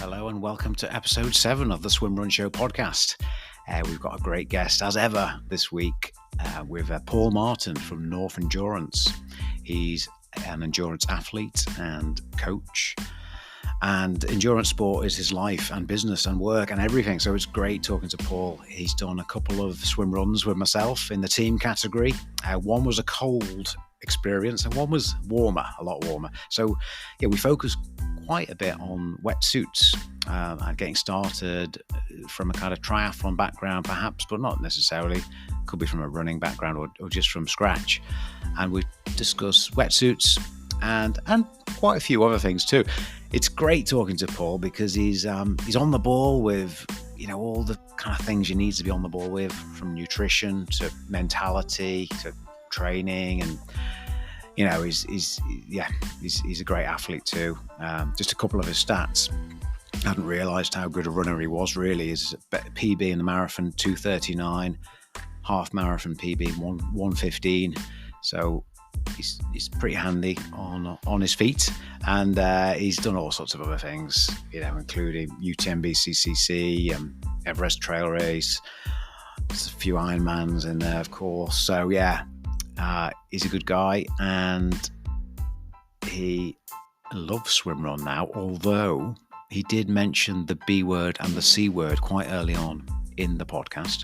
Hello and welcome to episode 7 of the Swimrun Show podcast. We've got a great guest as ever this week with Paul Martin from North Endurance. He's an endurance athlete and coach, and endurance sport is his life and business and work and everything. So it's great talking to Paul. He's done a couple of swim runs with myself in the team category. One was a cold experience and one was warmer, a lot warmer. So yeah, we focused quite a bit on wetsuits and getting started from a kind of triathlon background perhaps, but not necessarily. Could be from a running background or just from scratch. And we discuss wetsuits and quite a few other things too. It's great talking to Paul because he's on the ball with, you know, all the kind of things you need to be on the ball with, from nutrition to mentality to training, and you know, he's a great athlete too. Just a couple of his stats. I hadn't realised how good a runner he was. Really, his PB in the marathon 2:39, half marathon PB 1:15. So he's pretty handy on his feet, and he's done all sorts of other things, you know, including UTMB CCC, Everest Trail Race. There's a few Ironmans in there, of course. So yeah. He's a good guy, and he loves swimrun now, although he did mention the B word and the C word quite early on in the podcast.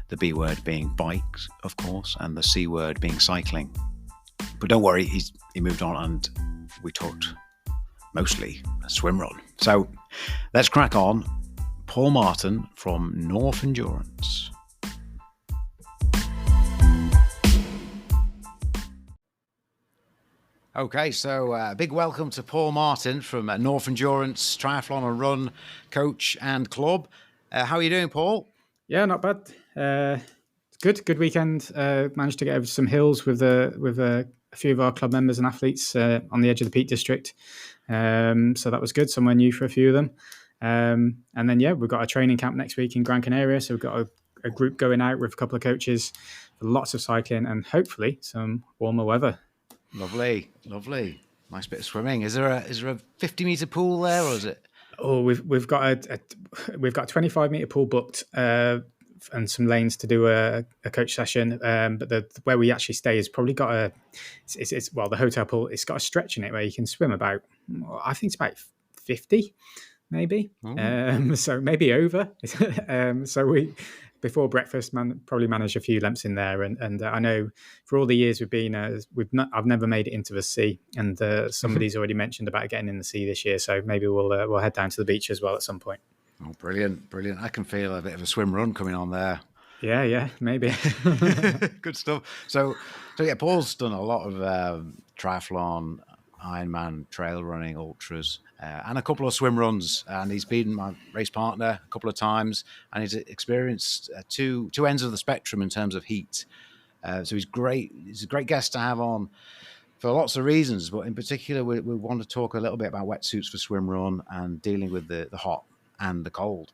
The B word being bikes, of course, and the C word being cycling. But don't worry, he moved on and we talked mostly swimrun. So let's crack on. Paul Martin from North Endurance. Okay, so big welcome to Paul Martin from North Endurance, triathlon and run coach and club. How are you doing, Paul? Yeah, not bad. It's good weekend. Managed to get over some hills with a few of our club members and athletes on the edge of the Peak District. So that was good. Somewhere new for a few of them. And then, yeah, we've got a training camp next week in Gran Canaria. So we've got a group going out with a couple of coaches, lots of cycling and hopefully some warmer weather. Lovely. Nice bit of swimming. Is there a 50-meter pool there, or is it? Oh, we've got a 25-meter pool booked, and some lanes to do a coach session. But where we actually stay has probably got the hotel pool. It's got a stretch in it where you can swim about. I think it's about 50, maybe. Oh. So maybe over. So we. Before breakfast, probably managed a few lengths in there, and I know for all the years we've been, I've never made it into the sea, and somebody's already mentioned about getting in the sea this year, so maybe we'll head down to the beach as well at some point. Oh, brilliant! I can feel a bit of a swim run coming on there. Yeah, maybe. Good stuff. So yeah, Paul's done a lot of triathlon, Ironman, trail running, ultras, and a couple of swim runs. And he's been my race partner a couple of times, and he's experienced two ends of the spectrum in terms of heat. So he's great. He's a great guest to have on for lots of reasons, but in particular, we want to talk a little bit about wetsuits for swim run and dealing with the hot and the cold.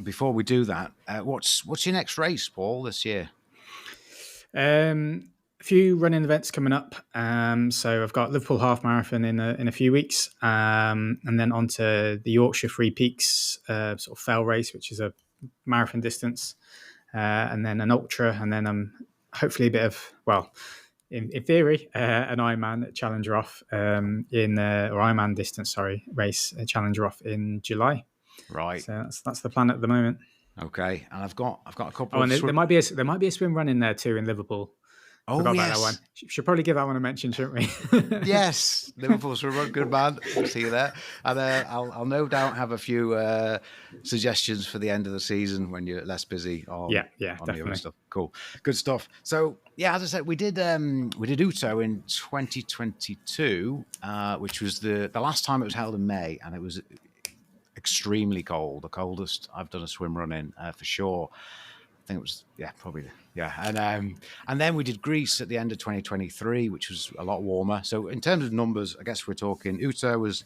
Before we do that, what's your next race, Paul, this year? A few running events coming up. So I've got Liverpool Half Marathon in a few weeks, and then on to the Yorkshire Free Peaks sort of fell race, which is a marathon distance, and then an ultra, and then hopefully a bit of, well, in theory, an Ironman challenger off Ironman distance, race challenger off in July. Right. So that's the plan at the moment. Okay, and I've got a couple. Oh, and there might be a swim run in there too in Liverpool. Oh, yes. About that one. Should probably give that one a mention, shouldn't we? Yes, Liverpool swim run, good man. I'll see you there, and I'll no doubt have a few suggestions for the end of the season when you're less busy. On Definitely. The other stuff. Cool, good stuff. So yeah, as I said, we did Uto in 2022, which was the last time it was held in May, and it was extremely cold, the coldest I've done a swim run in for sure. I think it was, probably. And then we did Greece at the end of 2023, which was a lot warmer. So in terms of numbers, I guess we're talking Uto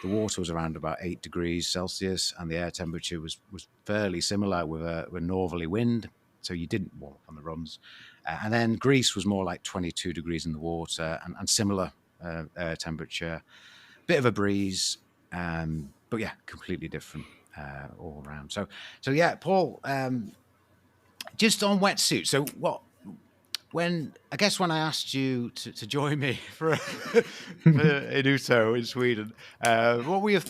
the water was around about 8 degrees Celsius, and the air temperature was fairly similar with a northerly wind. So you didn't warm up on the runs. And then Greece was more like 22 degrees in the water and similar air temperature, bit of a breeze. But yeah, completely different all around. So yeah, Paul, just on wetsuit. So when I asked you to join me for in Uto in Sweden, what were your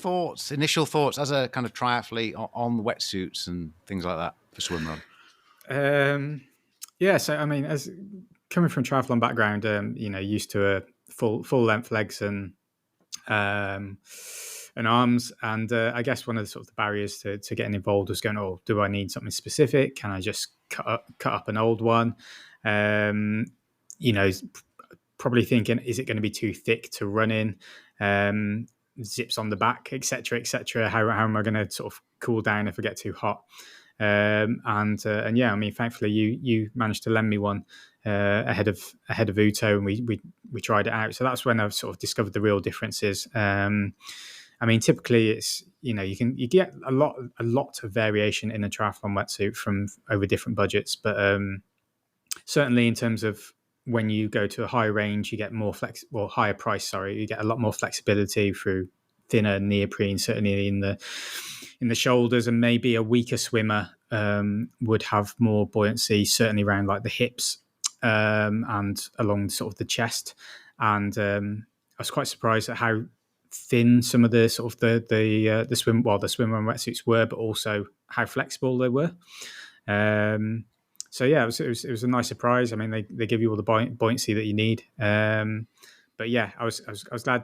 initial thoughts as a kind of triathlete on wetsuits and things like that for swimrun? Yeah, so I mean, as coming from triathlon background, used to a full length legs um, and arms, and I guess one of the sort of the barriers to getting involved was going, oh, do I need something specific? Can I just cut up an old one? Um, you know, probably thinking, is it going to be too thick to run in? Zips on the back, etc., etc. How am I going to sort of cool down if I get too hot? And yeah, I mean, thankfully you managed to lend me one ahead of Uto, and we tried it out. So that's when I've sort of discovered the real differences. I mean, typically it's you get a lot of variation in a triathlon wetsuit from over different budgets, but certainly in terms of when you go to a high range, you get more higher price. Sorry, you get a lot more flexibility through thinner neoprene, certainly in the shoulders, and maybe a weaker swimmer would have more buoyancy, certainly around like the hips and along sort of the chest. And I was quite surprised at how thin some of the sort of the swimrun wetsuits were, but also how flexible they were. So yeah, it was a nice surprise. I mean, they give you all the buoyancy that you need. But yeah, I was glad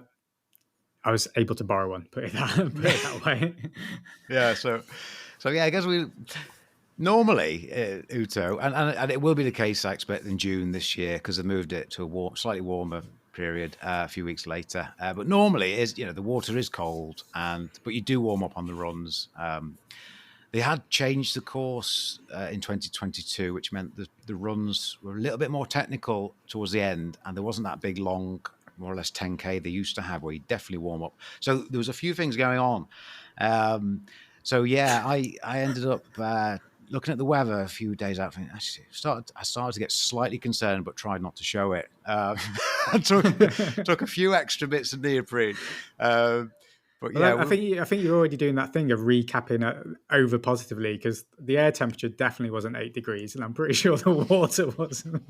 I was able to borrow one. Put it that way. Yeah. So yeah, I guess we normally Uto, and it will be the case, I expect, in June this year, because they moved it to a slightly warmer period a few weeks later. But normally, the water is cold, but you do warm up on the runs. They had changed the course in 2022, which meant that the runs were a little bit more technical towards the end, and there wasn't that big, long, more or less 10K they used to have, where you definitely warm up. So there was a few things going on. So yeah, I ended up looking at the weather a few days out. I started to get slightly concerned, but tried not to show it. I took a few extra bits of neoprene. But yeah, I think you're already doing that thing of recapping over positively, because the air temperature definitely wasn't 8 degrees, and I'm pretty sure the water wasn't.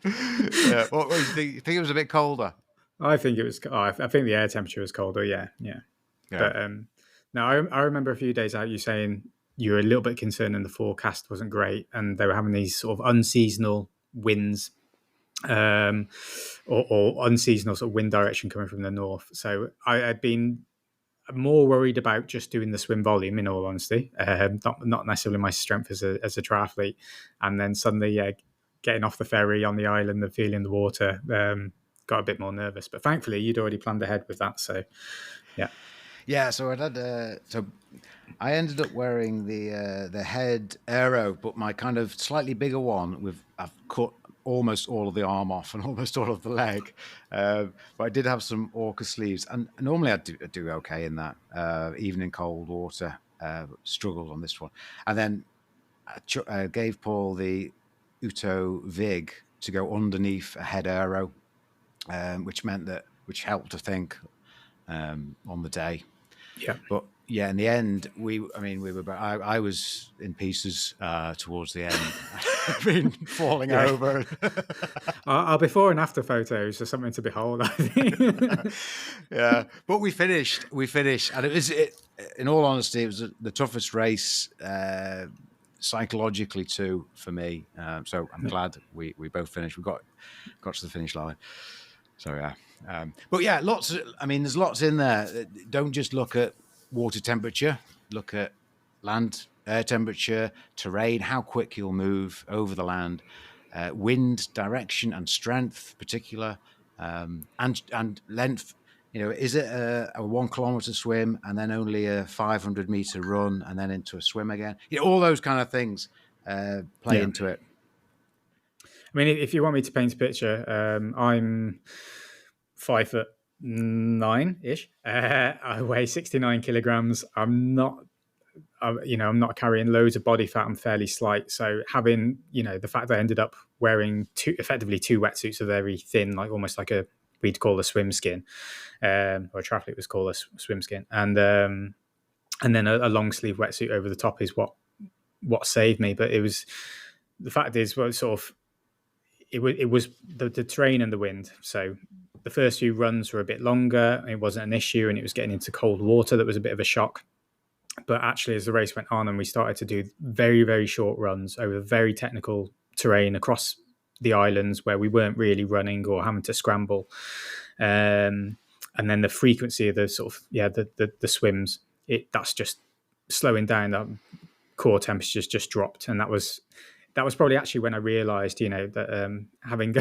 Yeah, what do you think? You think it was a bit colder? I think it was. I think the air temperature was colder. Yeah. But no, I remember a few days out you saying you were a little bit concerned and the forecast wasn't great, and they were having these sort of unseasonal winds. Or unseasonal sort of wind direction coming from the north. So I had been more worried about just doing the swim volume, in all honesty, not necessarily my strength as a triathlete. And then suddenly, getting off the ferry on the island and feeling the water, got a bit more nervous. But thankfully, you'd already planned ahead with that. So yeah. So I ended up wearing the head aero, but my kind of slightly bigger one I've cut almost all of the arm off and almost all of the leg, but I did have some orca sleeves, and normally I do okay in that, even in cold water. Struggled on this one, and then I gave Paul the Uto Vig to go underneath a head aero, which helped, I think, on the day. Yeah. But yeah, in the end, I was in pieces towards the end. I've been falling over. Our before and after photos are something to behold, I think. Yeah, but we finished, and in all honesty, it was the toughest race psychologically too for me. So I'm glad we both finished. We got to the finish line. So yeah, but yeah, there's lots in there. Don't just look at water temperature. Look at land, air temperature, terrain, how quick you'll move over the land, wind direction and strength, particular, and length. Is it a 1 kilometer swim and then only a 500 meter run and then into a swim again? All those kind of things play into it. I mean, if you want me to paint a picture, I'm 5'9" ish. I weigh 69 kilograms. I'm not carrying loads of body fat. I'm fairly slight. So having, the fact that I ended up wearing effectively two wetsuits are very thin, like almost like we'd call a swim skin, or a triathlete was called a swim skin, and then a long sleeve wetsuit over the top is what saved me. But the fact is, well, sort of, it was the terrain and the wind. So the first few runs were a bit longer. It wasn't an issue, and it was getting into cold water that was a bit of a shock. But actually, as the race went on and we started to do very, very short runs over very technical terrain across the islands where we weren't really running or having to scramble, and then the frequency of the sort of the swims, that's just slowing down. That core temperatures just dropped, and that was probably actually when I realised, that having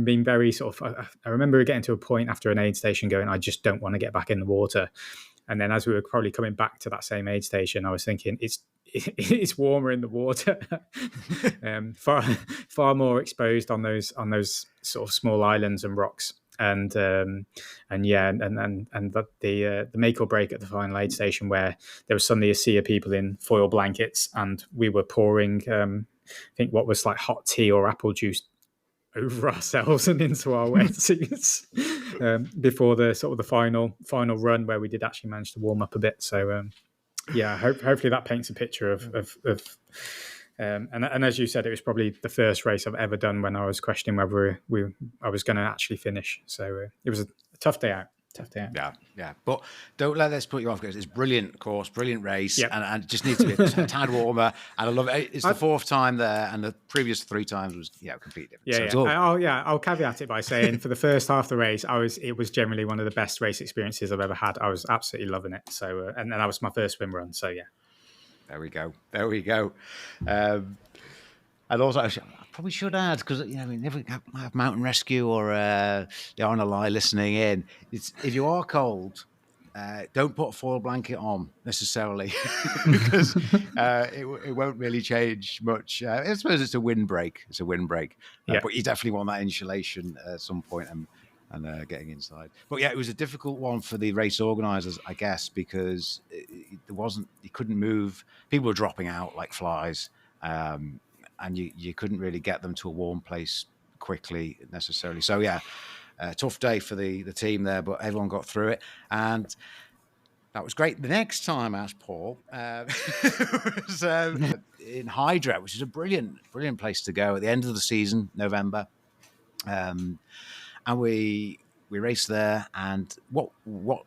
been very sort of, I remember getting to a point after an aid station going, I just don't want to get back in the water. And then as we were probably coming back to that same aid station, I was thinking it's warmer in the water, far more exposed on those sort of small islands and rocks. And the make or break at the final aid station, where there was suddenly a sea of people in foil blankets, and we were pouring, I think what was like hot tea or apple juice over ourselves and into our wetsuits before the sort of the final run, where we did actually manage to warm up a bit. So hopefully that paints a picture of and as you said, it was probably the first race I've ever done when I was questioning whether I was going to actually finish. So it was a tough day out. Yeah. But don't let this put you off, because it's brilliant course, brilliant race, and it just needs to be a tad warmer. And I love it. It's the fourth time there, and the previous 3 times was completely different. I'll caveat it by saying for the first half of the race, it was generally one of the best race experiences I've ever had. I was absolutely loving it. So and that was my first swim run. So yeah. There we go. And also, I probably should add, because we never have mountain rescue or the RNLI listening in. If you are cold, don't put a foil blanket on necessarily, because it won't really change much. I suppose it's a windbreak. But you definitely want that insulation at some point and getting inside. But yeah, it was a difficult one for the race organisers, I guess, because you couldn't move. People were dropping out like flies. And you couldn't really get them to a warm place quickly necessarily. So tough day for the team there, but everyone got through it, and that was great. The next time I asked Paul was in Hydra, which is a brilliant place to go at the end of the season, November, and we raced there. And what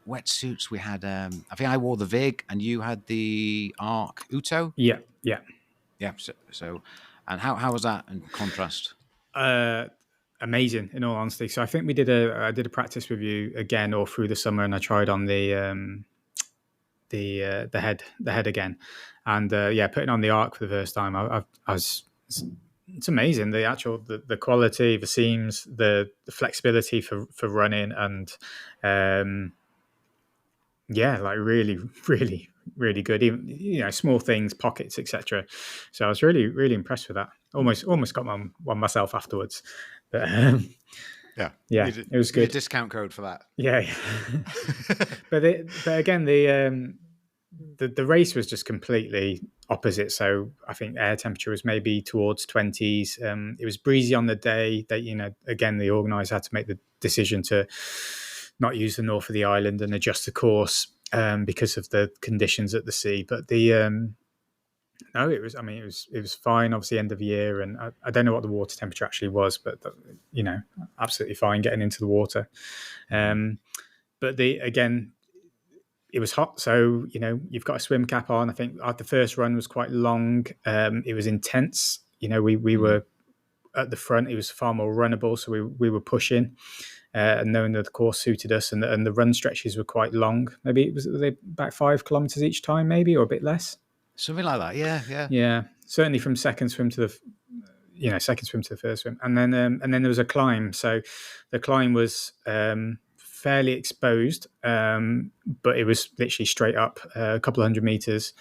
wetsuits we had? I think I wore the Vig, and you had the Arc Uto. Yeah. So. And how was that in contrast? Amazing, in all honesty. So I think I did a practice with you again or through the summer, and I tried on the head again, and putting on the Arc for the first time, it's amazing. The quality, the seams, the flexibility for running, and like really, really, really good. Even small things, pockets, etc. So I was really, really impressed with that. Almost got one myself afterwards. But it was good. A discount code for that. Yeah. but again, the race was just completely opposite. So I think air temperature was maybe towards 20s. It was breezy on the day. That again, the organizer had to make the decision to not use the north of the island and adjust the course because of the conditions at the sea. But it was fine. Obviously, end of year, and I don't know what the water temperature actually was, but absolutely fine getting into the water. But it was hot, so you've got a swim cap on. I think the first run was quite long. It was intense. We were at the front. It was far more runnable, so we were pushing. And knowing that the course suited us, and the run stretches were quite long. Maybe were they about 5 kilometers each time, maybe, or a bit less. Something like that, yeah. Yeah, certainly from second swim to the first swim, and then there was a climb. So the climb was fairly exposed, but it was literally straight up a couple of 100 meters.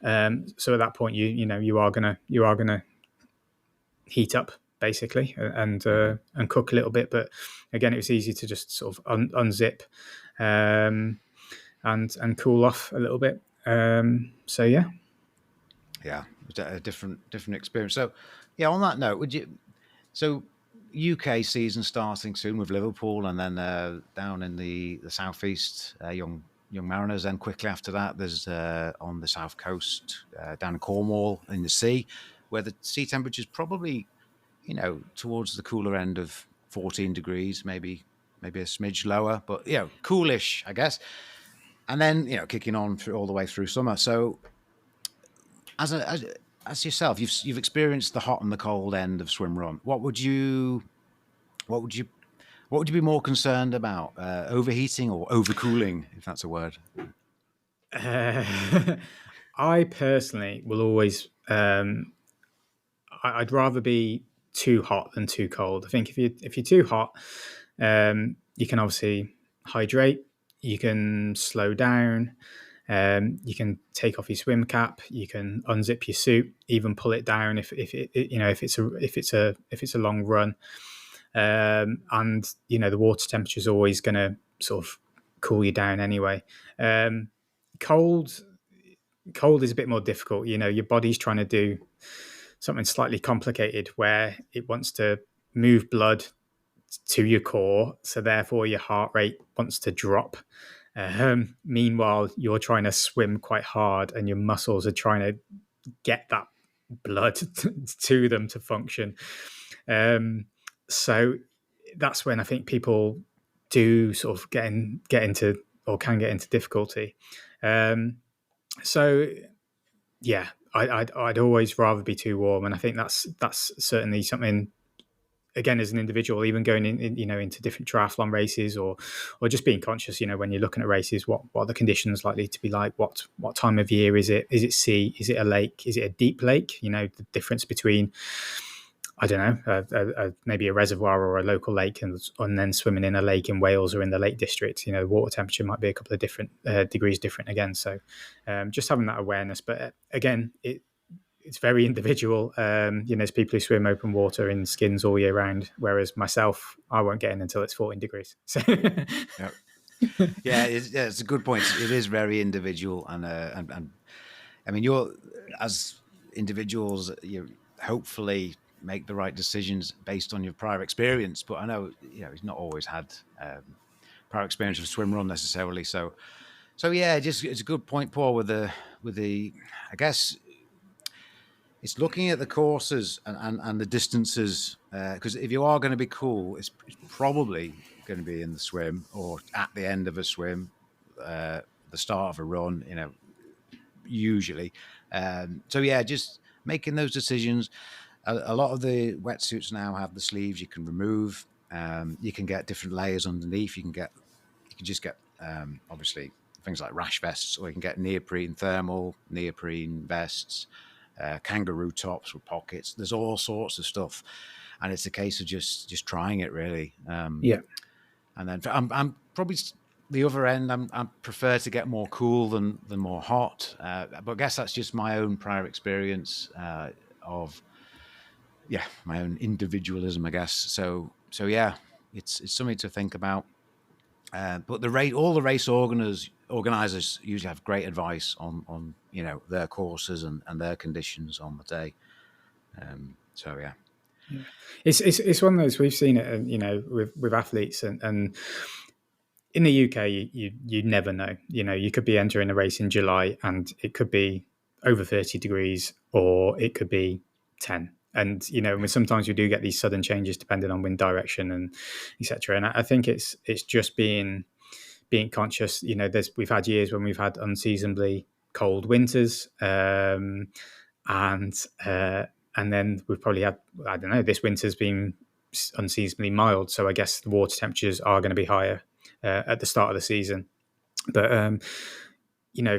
So at that point, you are gonna heat up basically and cook a little bit. But again, it was easy to just sort of unzip and cool off a little bit. So yeah. Yeah, a different experience. So, on that note, UK season starting soon with Liverpool, and then down in the southeast, young mariners. Then quickly after that, there's on the south coast, down in Cornwall in the sea, where the sea temperature is probably, towards the cooler end of 14 degrees, maybe a smidge lower, but coolish, I guess. And then kicking on through all the way through summer. So as yourself, you've experienced the hot and the cold end of swim run. What would you be more concerned about, overheating or overcooling, if that's a word? I personally will always. I'd rather be too hot than too cold. I think if you're too hot, you can obviously hydrate. You can slow down. You can take off your swim cap. You can unzip your suit. Even pull it down if it's a long run. And the water temperature is always going to sort of cool you down anyway. Cold is a bit more difficult. Your body's trying to do something slightly complicated where it wants to move blood to your core, so therefore your heart rate wants to drop. Meanwhile, you're trying to swim quite hard, and your muscles are trying to get that blood to them to function. So that's when I think people do sort of get into or can get into difficulty. So yeah, I'd always rather be too warm, and I think that's certainly something. Again, as an individual, even going in into different triathlon races, or just being conscious, when you're looking at races, what are the conditions likely to be like? What time of year is it? Is it sea? Is it a lake? Is it a deep lake? The difference between, I don't know, maybe a reservoir or a local lake, and then swimming in a lake in Wales or in the Lake District. The water temperature might be a couple of different degrees different again. So just having that awareness. But again, it's very individual. There's people who swim open water in skins all year round, whereas myself, I won't get in until it's 14 degrees. So yeah, it's a good point. It is very individual, and I mean, you're, as individuals, you hopefully make the right decisions based on your prior experience. But I know he's not always had prior experience of swim run necessarily. So yeah, it's a good point, Paul. With the I guess it's looking at the courses and the distances, because if you are going to be cool, it's probably going to be in the swim or at the end of a swim, the start of a run, usually. So yeah, just making those decisions. A lot of the wetsuits now have the sleeves you can remove. You can get different layers underneath. You can just get obviously things like rash vests, or you can get neoprene vests. Kangaroo tops with pockets. There's all sorts of stuff, and it's a case of just trying it, really. yeah. And then I'm probably the other end. I prefer to get more cool than more hot, but I guess that's just my own prior experience of my own individualism, I guess. So yeah, it's something to think about. But all the race organizers usually have great advice on their courses and their conditions on the day. So yeah. It's one of those, we've seen it, with athletes, and in the UK, you never know. You could be entering a race in July, and it could be over 30 degrees, or it could be 10. And sometimes we do get these sudden changes depending on wind direction and etc. And I think it's just being conscious. We've had years when we've had unseasonably cold winters, and then we've probably had, I don't know, this winter's been unseasonably mild, so I guess the water temperatures are going to be higher at the start of the season. But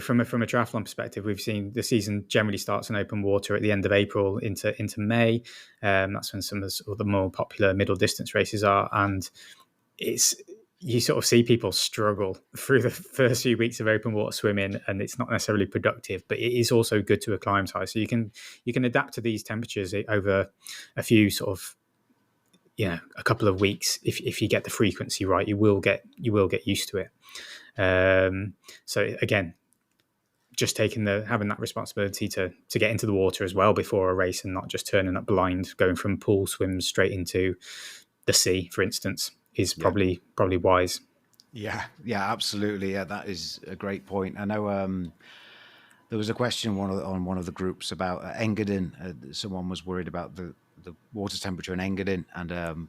from a triathlon perspective, we've seen the season generally starts in open water at the end of April into May. That's when some of the more popular middle distance races are, and you sort of see people struggle through the first few weeks of open water swimming, and it's not necessarily productive, but it is also good to acclimatize. So you can adapt to these temperatures over a few sort of, a couple of weeks. If you get the frequency right, you will get used to it. So again, just having that responsibility to get into the water as well before a race, and not just turning up blind, going from pool swims straight into the sea, for instance, is probably wise. Yeah, absolutely. Yeah, that is a great point. I know there was a question on one of the groups about Engadin. Someone was worried about the water temperature in Engadin, and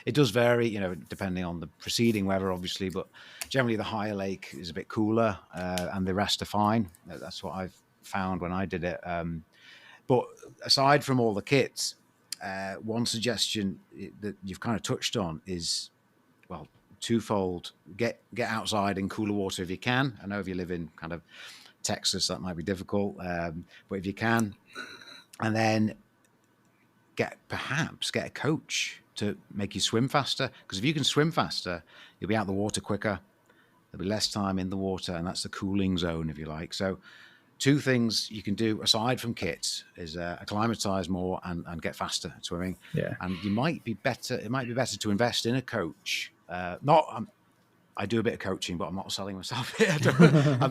it does vary, depending on the preceding weather, obviously. But generally, the higher lake is a bit cooler, and the rest are fine. That's what I've found when I did it. But aside from all the kits, one suggestion that you've kind of touched on is, well, twofold. Get outside in cooler water if you can. I know if you live in kind of Texas, that might be difficult, but if you can, and then perhaps get a coach to make you swim faster, because if you can swim faster, you'll be out the water quicker. There'll be less time in the water, and that's the cooling zone, if you like. So two things you can do aside from kits is acclimatize more and get faster at swimming. Yeah. And it might be better to invest in a coach. I do a bit of coaching, but I'm not selling myself here. I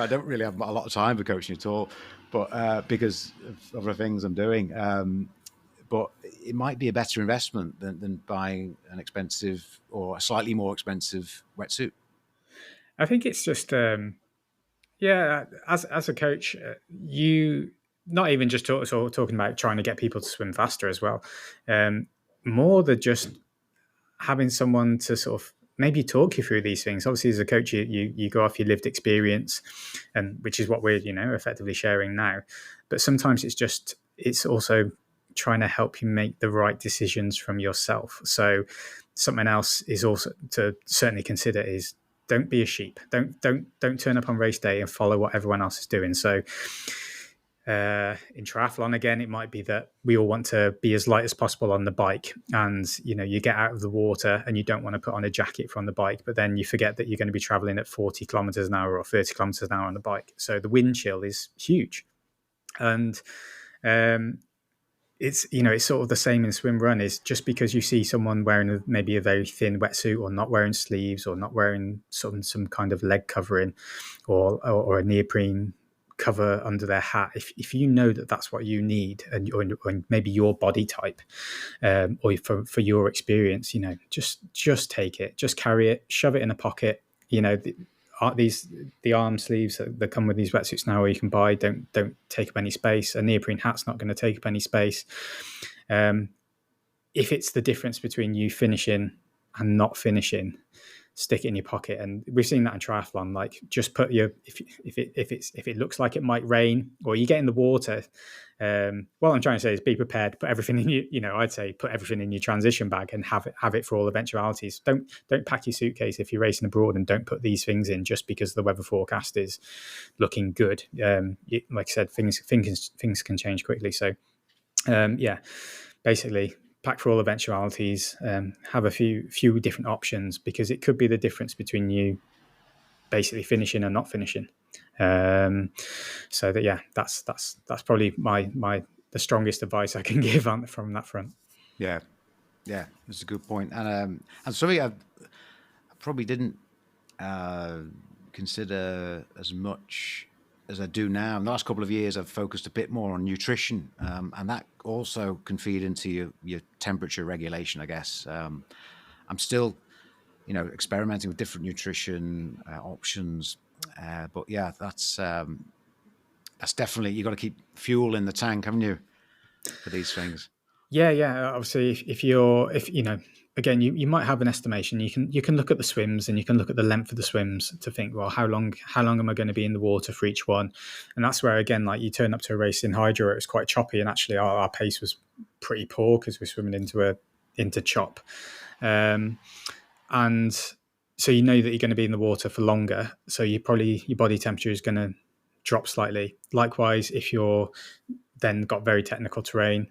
don't really have a lot of time for coaching at all, but because of other things I'm doing. But it might be a better investment than buying an expensive or a slightly more expensive wetsuit. I think it's just, as a coach, you not even just talking about trying to get people to swim faster as well. More than just having someone to sort of maybe talk you through these things. Obviously, as a coach, you go off your lived experience, and which is what we're effectively sharing now. But sometimes it's also trying to help you make the right decisions from yourself. So something else is also to certainly consider is don't be a sheep. Don't turn up on race day and follow what everyone else is doing. So in triathlon, again, it might be that we all want to be as light as possible on the bike, and you get out of the water and you don't want to put on a jacket from the bike, but then you forget that you're going to be traveling at 40 kilometers an hour or 30 kilometers an hour on the bike. So the wind chill is huge, and it's sort of the same in swim run. Is just because you see someone wearing maybe a very thin wetsuit, or not wearing sleeves, or not wearing some kind of leg covering, or a neoprene cover under their hat, if you know that that's what you need, and or maybe your body type, or for your experience, just take it, just carry it, shove it in a pocket. The arm sleeves that come with these wetsuits now, or you can buy, don't take up any space. A neoprene hat's not going to take up any space. If it's the difference between you finishing and not finishing, stick it in your pocket. And we've seen that in triathlon. Like, just put if it looks like it might rain, or you get in the water, what I'm trying to say is be prepared. Put everything in I'd say put everything in your transition bag and have it for all eventualities. Don't pack your suitcase if you're racing abroad, and don't put these things in just because the weather forecast is looking good. Like I said, things can change quickly. So basically, pack for all eventualities, have a few different options, because it could be the difference between you basically finishing and not finishing. So that's probably the strongest advice I can give from that front. Yeah, that's a good point. And something I probably didn't consider as much as I do now. In the last couple of years, I've focused a bit more on nutrition, and that also can feed into your temperature regulation, I guess. I'm still, experimenting with different nutrition options, but yeah, that's definitely, you got to keep fuel in the tank, haven't you, for these things? Yeah. Obviously, if again, you might have an estimation. You can look at the swims, and you can look at the length of the swims to think, well, how long am I going to be in the water for each one? And that's where, again, like, you turn up to a race in Hydra, it was quite choppy, and actually our pace was pretty poor because we're swimming into chop, and so that you're going to be in the water for longer. So your body temperature is going to drop slightly. Likewise, if you're then got very technical terrain,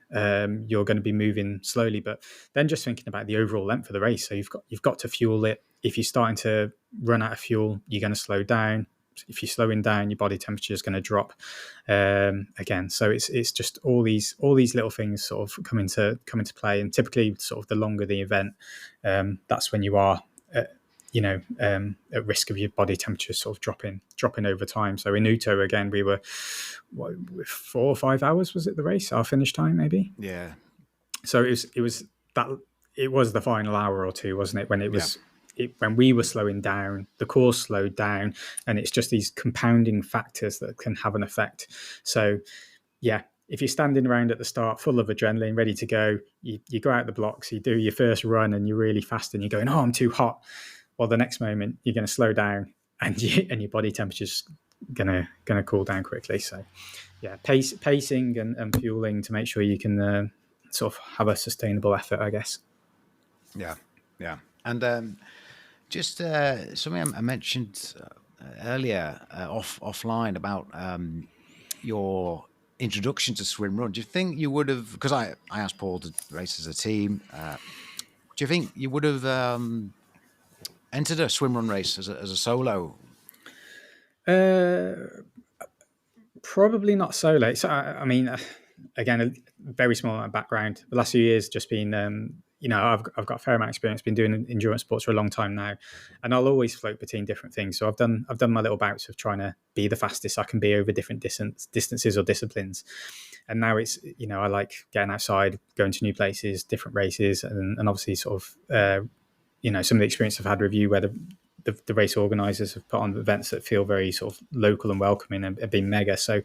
you're going to be moving slowly. But then just thinking about the overall length of the race, so you've got to fuel it. If you're starting to run out of fuel, you're going to slow down. If you're slowing down, your body temperature is going to drop again. So it's just all these little things sort of come into play. And typically, sort of the longer the event, that's when you are at risk of your body temperature sort of dropping over time. So in Uto again, we were 4 or 5 hours, was it the race, our finish time maybe? Yeah. So it was the final hour or two, wasn't it, when it was when we were slowing down, the course slowed down, and it's just these compounding factors that can have an effect. So yeah, if you're standing around at the start full of adrenaline, ready to go, you go out the blocks, you do your first run and you're really fast and you're going, oh, I'm too hot. Well, the next moment you're going to slow down and your body temperature's gonna cool down quickly. So yeah, pacing and fueling to make sure you can sort of have a sustainable effort, I guess. Yeah. And just something I mentioned earlier offline about your introduction to swim run. Do you think you would have, because I asked Paul to race as a team, do you think you would have entered a swim run race as a solo? Probably not solo. So I mean, again, a very small amount of background. The last few years, just been, I've got a fair amount of experience. Been doing endurance sports for a long time now, and I'll always float between different things. So I've done my little bouts of trying to be the fastest I can be over different distances or disciplines. And now it's, I like getting outside, going to new places, different races, and obviously sort of, some of the experience I've had with you, where the race organisers have put on events that feel very sort of local and welcoming and have been mega. So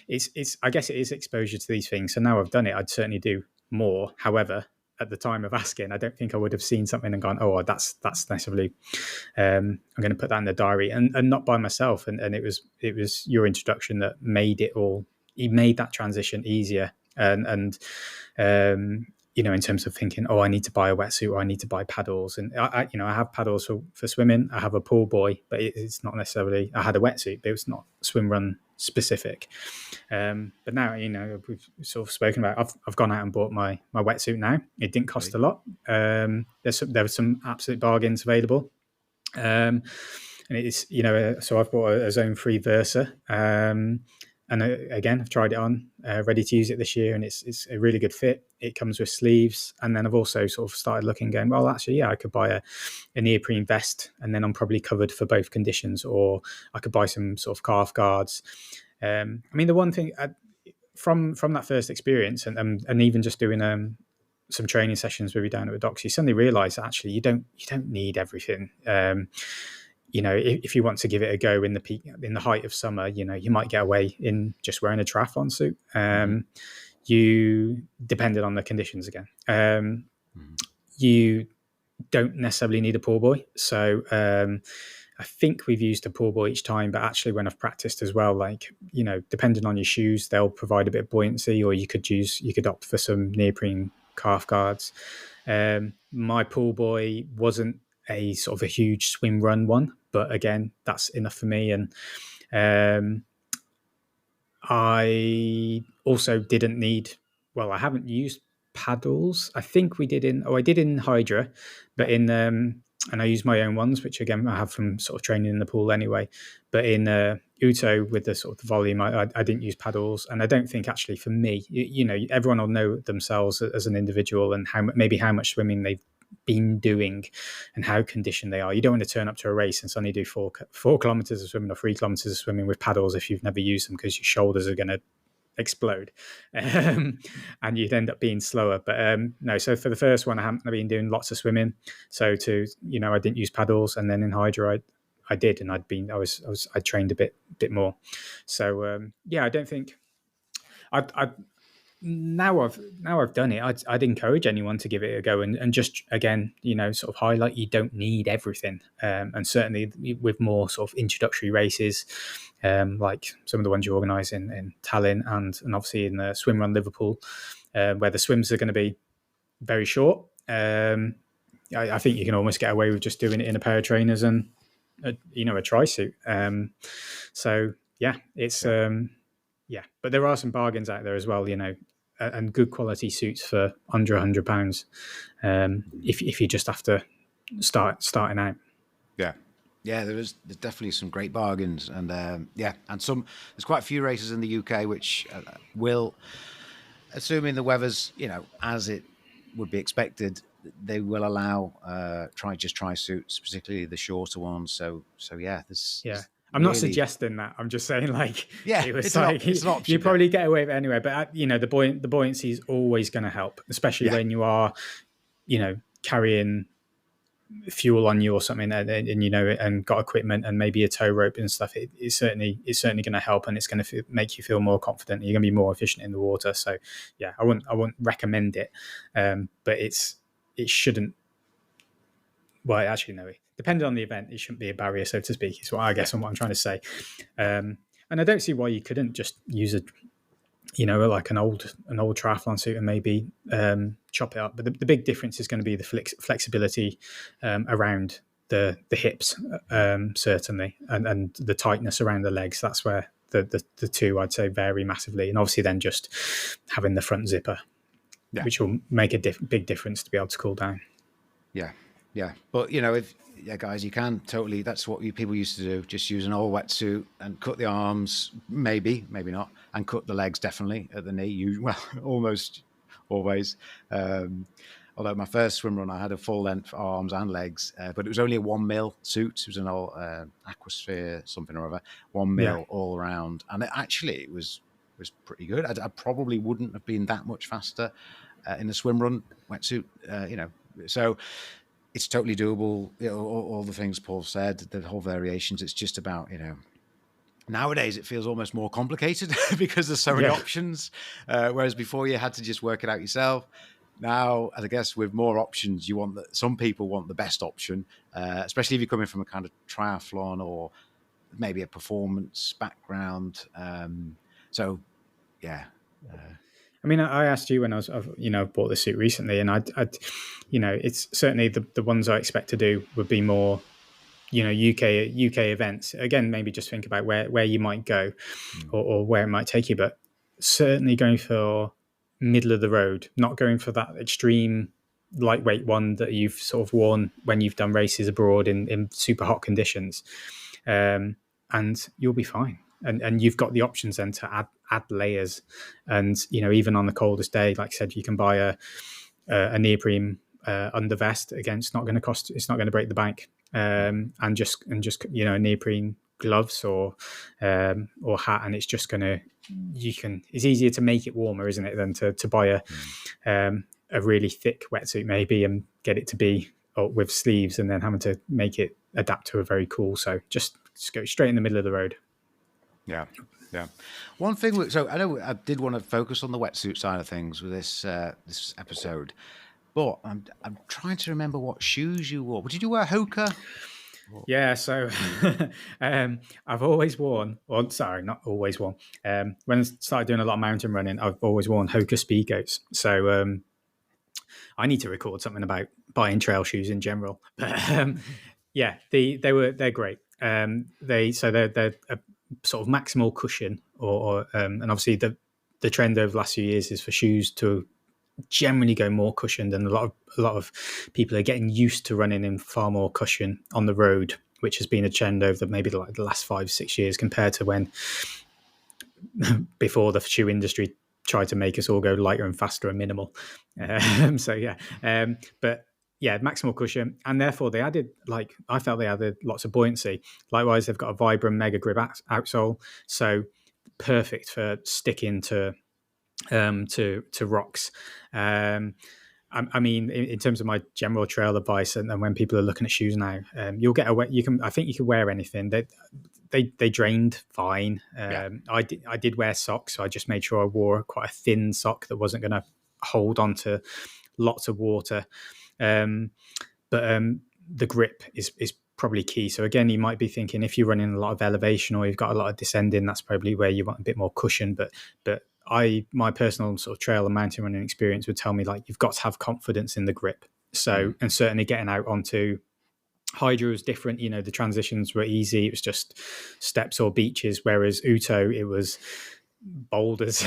it's I guess it is exposure to these things. So now I've done it, I'd certainly do more. However, at the time of asking, I don't think I would have seen something and gone, oh, that's necessarily, I'm going to put that in the diary, and not by myself. And it was your introduction that made that transition easier. And in terms of thinking, oh, I need to buy a wetsuit or I need to buy paddles. And I have paddles for swimming. I have a pool buoy, but it's not necessarily, I had a wetsuit, but it was not swim run specific. But now, we've sort of spoken about, I've gone out and bought my wetsuit now. It didn't cost a lot. There were some absolute bargains available. And it's, so I've bought a Zone 3 Versa. And again, I've tried it on, ready to use it this year, and it's a really good fit. It comes with sleeves, and then I've also sort of started looking, going, well, actually, yeah, I could buy a neoprene vest, and then I'm probably covered for both conditions, or I could buy some sort of calf guards. I mean, the one thing from that first experience, and even just doing some training sessions with you down at the docks, you suddenly realise that actually you don't need everything. If you want to give it a go in the height of summer, you might get away in just wearing a triathlon suit. You depended on the conditions again. You don't necessarily need a pool buoy. So I think we've used a pool buoy each time, but actually when I've practiced as well, depending on your shoes, they'll provide a bit of buoyancy, or you could opt for some neoprene calf guards. My pool buoy wasn't a sort of a huge swim run one, but again, that's enough for me. And I also didn't need, I haven't used paddles. I think I did in Hydra, but and I use my own ones, which again, I have from sort of training in the pool anyway. But in Uto, with the sort of the volume, I didn't use paddles. And I don't think actually for me, everyone will know themselves as an individual and how much swimming they've been doing and how conditioned they are. You don't want to turn up to a race and suddenly do 4 kilometers of swimming or 3 kilometers of swimming with paddles if you've never used them, because your shoulders are going to explode and you'd end up being slower. But no, so for the first one, I haven't been doing lots of swimming. So I didn't use paddles, and then in Hydra I did, and I trained a bit more. So I don't think now I've done it, I'd encourage anyone to give it a go, and just again, sort of highlight you don't need everything, and certainly with more sort of introductory races, like some of the ones you organise in Tallinn and obviously in the Swim Run Liverpool, where the swims are going to be very short. I think you can almost get away with just doing it in a pair of trainers and a tri-suit. So yeah, it's but there are some bargains out there as well, and good quality suits for under £100. If you just have to starting out. Yeah, there's definitely some great bargains, and and there's quite a few races in the UK which will, assuming the weather's as it would be expected, they will allow try suits, particularly the shorter ones. So yeah, Yeah. there's I'm not really, suggesting that. I'm just saying, like, yeah, it was like it's an you option. probably get away with it anyway. But the buoyancy is always going to help, especially Yeah, when you are, carrying fuel on you or something, and and got equipment and maybe a tow rope and stuff. It's certainly going to help, and it's going to make you feel more confident. You're going to be more efficient in the water. So yeah, I wouldn't recommend it, but it shouldn't. Well, actually, no. Depending on the event, it shouldn't be a barrier, so to speak. Is what I guess, yeah, and what I'm trying to say. And I don't see why you couldn't just use like an old triathlon suit and maybe chop it up. But the big difference is going to be the flexibility around the hips, certainly, and the tightness around the legs. That's where the two, I'd say, vary massively. And obviously, then just having the front zipper, yeah, which will make a big difference to be able to cool down. yeah, yeah. But guys, you can totally. That's what people used to do. Just use an old wetsuit and cut the arms, maybe not, and cut the legs definitely at the knee. Almost always. Although my first swim run, I had a full length arms and legs, but it was only a 1 mil suit. It was an old Aquasphere something or other, 1 mil all around, and it was pretty good. I probably wouldn't have been that much faster in a swim run wetsuit, So it's totally doable. All the things Paul said, the whole variations. It's just about Nowadays, it feels almost more complicated because there's so many options. Whereas before, you had to just work it out yourself. Now, I guess with more options, some people want the best option, especially if you're coming from a kind of triathlon or maybe a performance background. So, yeah. I mean, I asked you when I've bought the suit recently, and it's certainly the ones I expect to do would be more, UK events. Again, maybe just think about where you might go, or where it might take you. But certainly going for middle of the road, not going for that extreme lightweight one that you've sort of worn when you've done races abroad in super hot conditions, and you'll be fine. And you've got the options then to add layers, and even on the coldest day, like I said, you can buy a neoprene under vest. Again, it's not going to break the bank, and just a neoprene gloves or hat, and it's easier to make it warmer, isn't it, than to buy a really thick wetsuit maybe and get it to be with sleeves and then having to make it adapt to a very cool. So just go straight in the middle of the road. Yeah. One thing. So I know I did want to focus on the wetsuit side of things with this episode, but I'm trying to remember what shoes you wore. Did you wear Hoka? Yeah, so I've always worn, or sorry, not always worn. When I started doing a lot of mountain running, I've always worn Hoka Speedgoats. So I need to record something about buying trail shoes in general. But yeah, they're great. They're a sort of maximal cushion, and obviously the trend over the last few years is for shoes to generally go more cushioned, and a lot of people are getting used to running in far more cushion on the road, which has been a trend over maybe the last 5-6 years compared to when before the shoe industry tried to make us all go lighter and faster and minimal. But yeah, maximal cushion, and therefore I felt they added lots of buoyancy. Likewise, they've got a Vibram Mega Grip outsole, so perfect for sticking to rocks. I mean, in terms of my general trail advice, and when people are looking at shoes now, you'll get away. I think you can wear anything. They drained fine. I did wear socks, so I just made sure I wore quite a thin sock that wasn't going to hold onto lots of water. But the grip is probably key. So again, you might be thinking if you're running a lot of elevation or you've got a lot of descending, that's probably where you want a bit more cushion. But my personal sort of trail and mountain running experience would tell me you've got to have confidence in the grip. So and certainly getting out onto Hydra was different. The transitions were easy. It was just steps or beaches, whereas Uto, it was boulders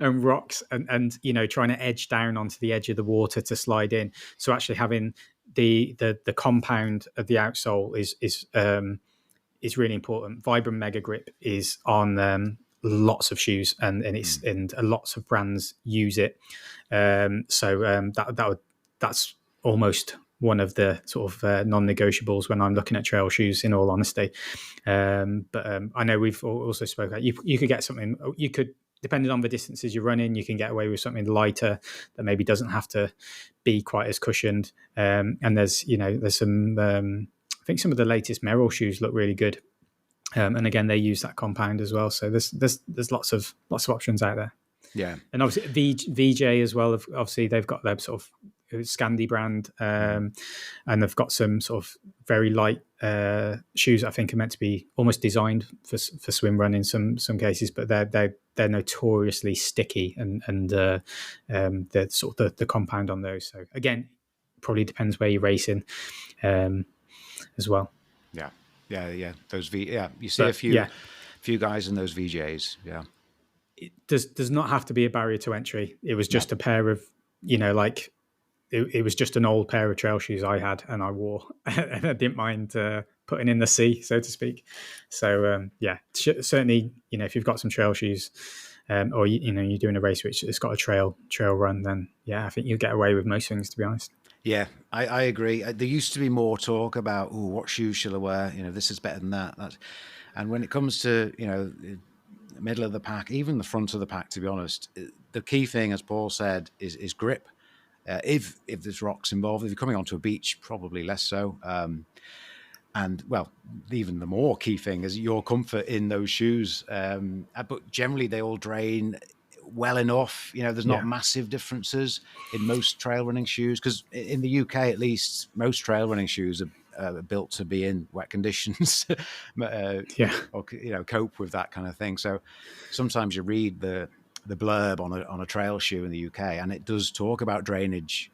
and rocks and trying to edge down onto the edge of the water to slide in. So actually having the compound of the outsole is really important. Vibram Mega Grip is on lots of shoes, and lots of brands use it. That's almost one of the sort of non-negotiables when I'm looking at trail shoes, in all honesty. But I know we've also spoken about, you could get something, you could, depending on the distances you're running, you can get away with something lighter that maybe doesn't have to be quite as cushioned. And there's some, I think some of the latest Merrell shoes look really good. And again, they use that compound as well. So there's lots of options out there. Yeah. And obviously VJ as well. Obviously they've got their sort of Scandi brand, and they've got some sort of very light shoes I think are meant to be almost designed for swim run in some cases, but they're notoriously sticky, and the sort of the compound on those. So again, probably depends where you're racing as well. Yeah. Those you see a few guys in those VJs. Yeah. It does not have to be a barrier to entry. It was just a pair of, it was just an old pair of trail shoes I had and I wore, and I didn't mind putting in the sea, so to speak. So certainly, if you've got some trail shoes, or you're doing a race which has got a trail run, then I think you'll get away with most things, to be honest. Yeah, I agree. There used to be more talk about, what shoes shall I wear? This is better than that. And when it comes to, middle of the pack, even the front of the pack, to be honest, the key thing, as Paul said, is grip. If there's rocks involved, if you're coming onto a beach, probably less so. And well, even the more key thing is your comfort in those shoes. But generally, they all drain well enough. There's not massive differences in most trail running shoes, because in the UK, at least, most trail running shoes are built to be in wet conditions, or cope with that kind of thing. So sometimes you read the blurb on a trail shoe in the UK, and it does talk about drainage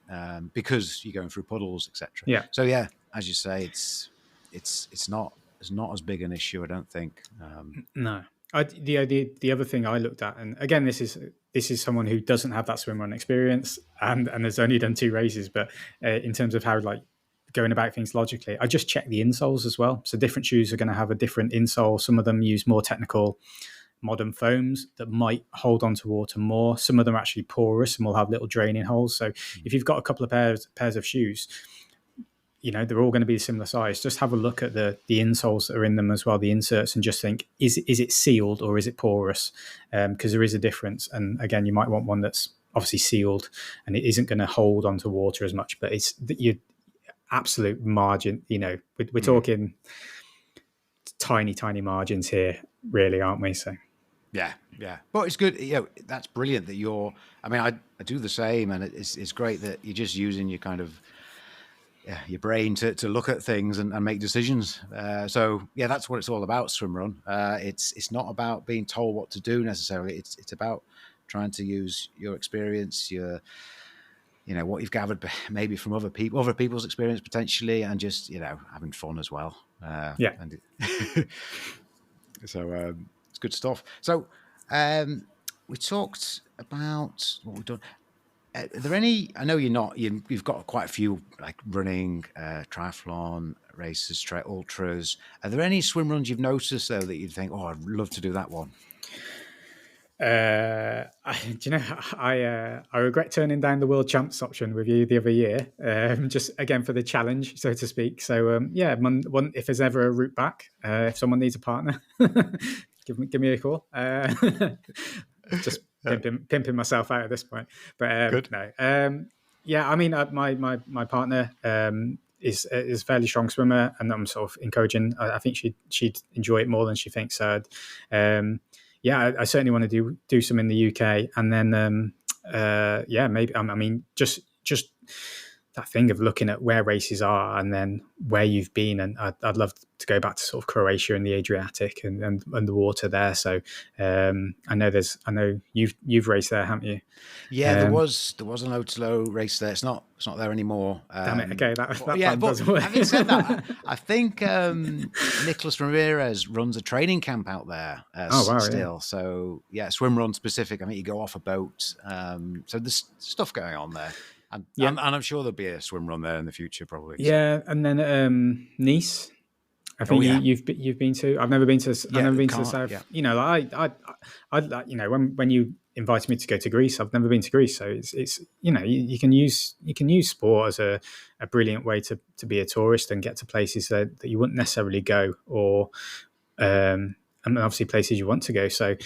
because you're going through puddles, etc. Yeah. So as you say, it's not as big an issue, I don't think. No. The other thing I looked at, and again, this is someone who doesn't have that swim run experience and has only done 2 races, but in terms of how going about things logically, I just checked the insoles as well. So different shoes are going to have a different insole. Some of them use more technical modern foams that might hold onto water more. Some of them are actually porous and will have little draining holes. So if you've got a couple of pairs of shoes, they're all going to be a similar size. Just have a look at the insoles that are in them as well, the inserts, and just think, is it sealed or is it porous? Because there is a difference. And again, you might want one that's obviously sealed and it isn't going to hold onto water as much, but it's your absolute margin. We're talking tiny margins here, really, aren't we? So yeah. But it's good. That's brilliant that I do the same, and it's great that you're just using your kind of your brain to look at things and make decisions. So that's what it's all about, swimrun. It's not about being told what to do necessarily. It's about trying to use your experience, what you've gathered maybe from other people's experience potentially, and just having fun as well. And so it's good stuff. So we talked about what we've done. Are there any? I know you've got quite a few like running, triathlon races, ultras. Are there any swim runs you've noticed though that you'd think, I'd love to do that one? I regret turning down the world champs option with you the other year, just again for the challenge, so to speak. So if there's ever a route back, if someone needs a partner, give me a call. Just pimping myself out at this point, but good. No. My partner is a fairly strong swimmer, and I'm sort of encouraging. I think she'd enjoy it more than she thinks. So I certainly want to do some in the UK, and then maybe just that thing of looking at where races are and then where you've been, and I'd love to go back to sort of Croatia and the Adriatic and the water there. So I know you've raced there, haven't you? Yeah, there was an Otelo race there. It's not there anymore. Damn it. Okay, that but having said that, I think Nicholas Ramirez runs a training camp out there still. Yeah. So swim run specific. I think you go off a boat. So there's stuff going on there. And I'm sure there'll be a swim run there in the future, probably. Yeah, and then Nice. I think yeah. you've been to. I've never been to. I've never been to the south. Yeah. You know, like I when you invited me to go to Greece, I've never been to Greece. So it's you know you can use sport as a brilliant way to be a tourist and get to places that you wouldn't necessarily go, or and obviously places you want to go. So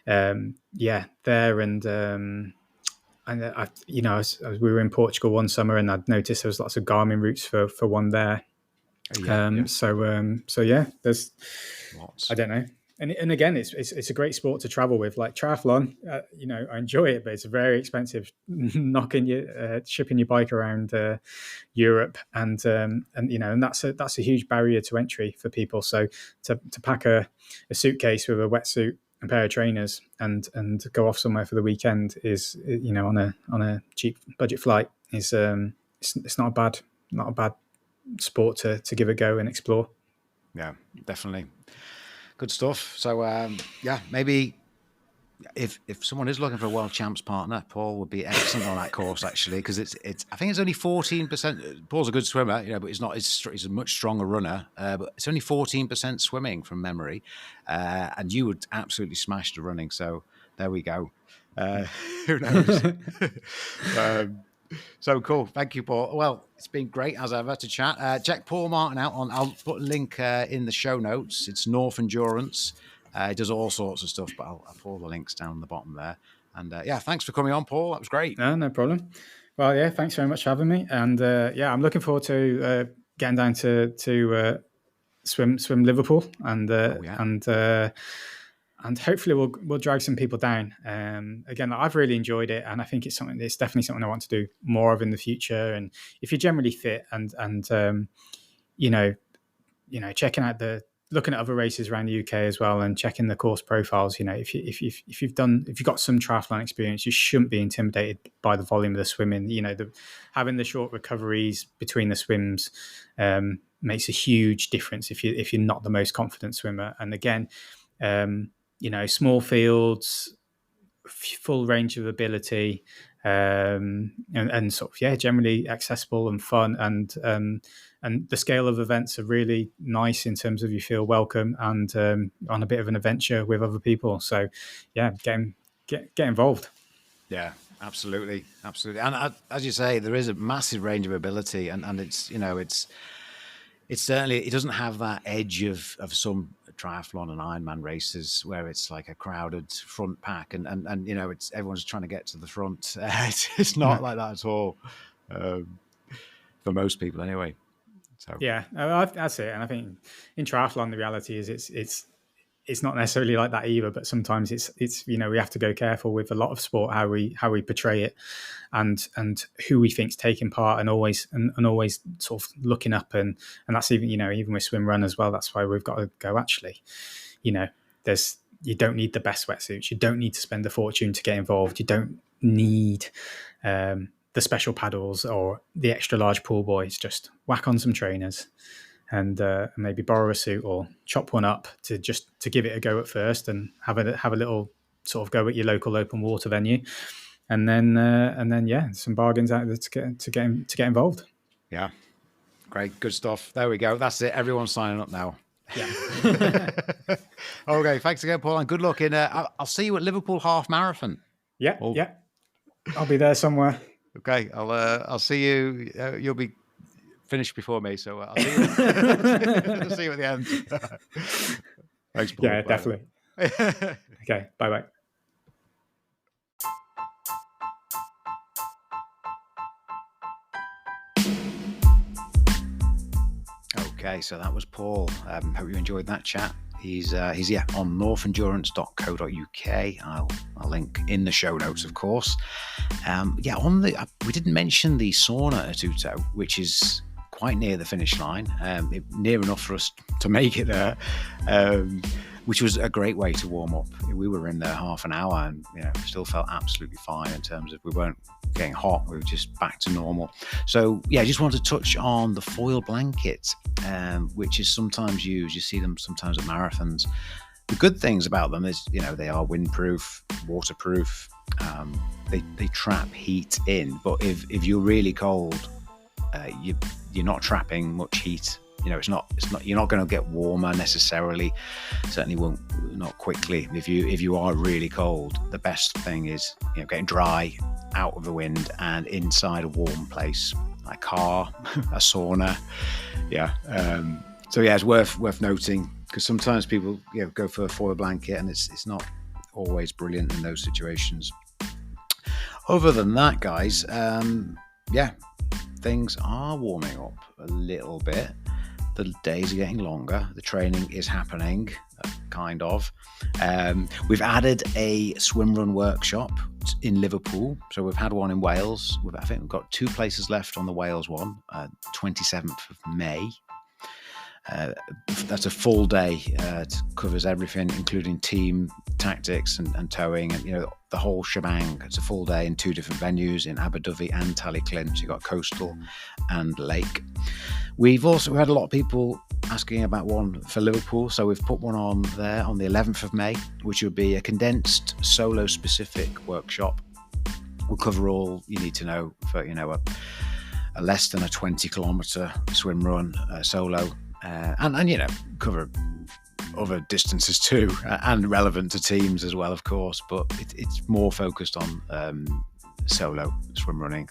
there and we were in Portugal one summer, and I'd noticed there was lots of Garmin routes for one there. So there's lots. I don't know, and again, it's a great sport to travel with. Like triathlon, I enjoy it, but it's very expensive. Shipping your bike around Europe, and that's a huge barrier to entry for people. So to pack a suitcase with a wetsuit and pair of trainers and go off somewhere for the weekend is, on a cheap budget flight is it's not a bad sport to give a go and explore. Yeah, definitely. Good stuff. So maybe if someone is looking for a world champs partner, Paul would be excellent on that course, actually, because it's I think it's only 14%. Paul's a good swimmer, but he's a much stronger runner, but it's only 14% swimming from memory, and you would absolutely smash the running. So there we go. Who knows? So cool. Thank you, Paul. Well, it's been great as ever to chat. Check Paul Martin out I'll put a link in the show notes. It's North Endurance. He does all sorts of stuff, but I'll put all the links down the bottom there. And thanks for coming on, Paul. That was great. No problem. Well, thanks very much for having me. And I'm looking forward to getting down to swim Liverpool and hopefully we'll drag some people down. Again, I've really enjoyed it, and I think it's definitely something I want to do more of in the future. And if you're generally fit and checking out looking at other races around the UK as well, and checking the course profiles, if you've got some triathlon experience, you shouldn't be intimidated by the volume of the swimming. Having the short recoveries between the swims makes a huge difference if you're not the most confident swimmer. And again, small fields, full range of ability, and sort of generally accessible and fun, and the scale of events are really nice in terms of you feel welcome and on a bit of an adventure with other people. So get involved. Yeah, absolutely. And as you say, there is a massive range of ability, and it's it's certainly, it doesn't have that edge of some triathlon and Ironman races where it's like a crowded front pack and it's everyone's trying to get to the front. It's not like that at all, for most people anyway. So that's it. And I think in triathlon the reality is it's not necessarily like that either, but sometimes it's we have to go careful with a lot of sport how we portray it and who we think's taking part, and always sort of looking up, and that's even with swim run as well. That's why we've got to go, actually, you don't need the best wetsuits, you don't need to spend a fortune to get involved, you don't need the special paddles or the extra large pool buoys. Just whack on some trainers and maybe borrow a suit or chop one up to give it a go at first, and have a little sort of go at your local open water venue, and then some bargains out there to get involved. Yeah, great, good stuff. There we go. That's it. Everyone's signing up now. Yeah. Okay, thanks again, Paul, and good luck in. I'll see you at Liverpool Half Marathon. Yeah, yeah. I'll be there somewhere. Okay, I'll see you. You'll be finished before me, so I'll see you. I'll see you at the end. Thanks, Paul. Yeah, definitely. Okay, bye. Okay, so that was Paul. Hope you enjoyed that chat. He's on northendurance.co.uk. I'll link in the show notes, of course. We didn't mention the sauna at Uto, which is quite near the finish line, near enough for us to make it there, which was a great way to warm up. We were in there half an hour and still felt absolutely fine in terms of we weren't getting hot, we were just back to normal. So I just wanted to touch on the foil blanket, which is sometimes used. You see them sometimes at marathons. The good things about them is they are windproof, waterproof, they trap heat in, but if you're really cold, you're not trapping much heat it's not. You're not going to get warmer necessarily. Certainly not quickly. If you are really cold, the best thing is getting dry, out of the wind, and inside a warm place, like a car, a sauna. Yeah. So yeah, it's worth noting, because sometimes people go for a foil blanket, and it's not always brilliant in those situations. Other than that, guys, things are warming up a little bit. The days are getting longer. The training is happening, kind of. We've added a swim run workshop in Liverpool. So we've had one in Wales. I think we've got 2 places left on the Wales one, 27th of May. That's a full day. It covers everything, including team tactics and towing, and the whole shebang. It's a full day in 2 different venues, in Abu Dhabi and Tallyclin. So you've got coastal and lake. We've also had a lot of people asking about one for Liverpool, so we've put one on there on the 11th of May, which will be a condensed solo specific workshop. We'll cover all you need to know for a less than a 20 kilometer swim run solo, and cover other distances too, and relevant to teams as well, of course, but it's more focused on solo swim running.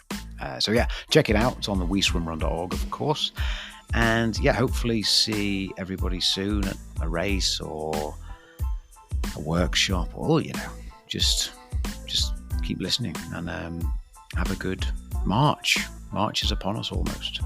So yeah, check it out. It's on the weswimrun.org, of course. And yeah, hopefully see everybody soon at a race or a workshop, or just keep listening and have a good March. March is upon us almost.